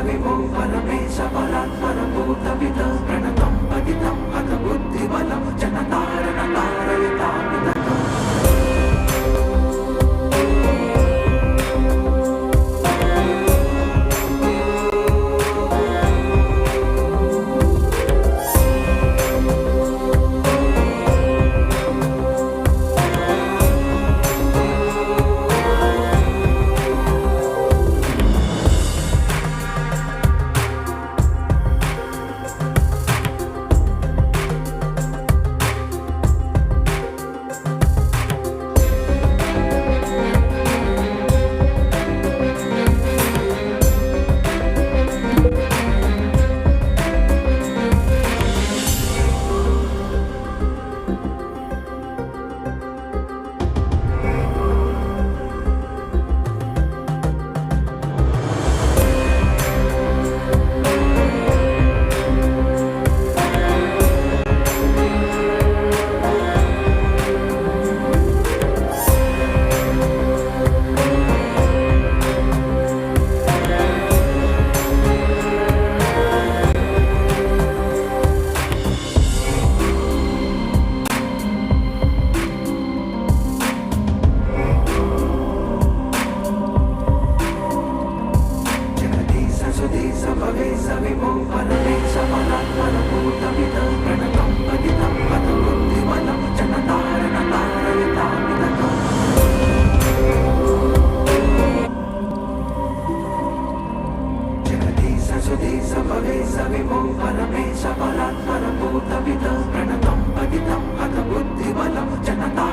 विभो परमेश परात् परभूतविद प्रणतं पतितं हत बुद्धिबलं जनतारण तारयतामिदम् विभो परमेश परात् परभूतविद प्रणतं पतितं हत बुद्धिबलं जनतारण तारयतामिदम् जगदीश सुधीश भवेश विभो परमेश परात् परभूतविद प्रणतं पतितं हत बुद्धिबलं जनता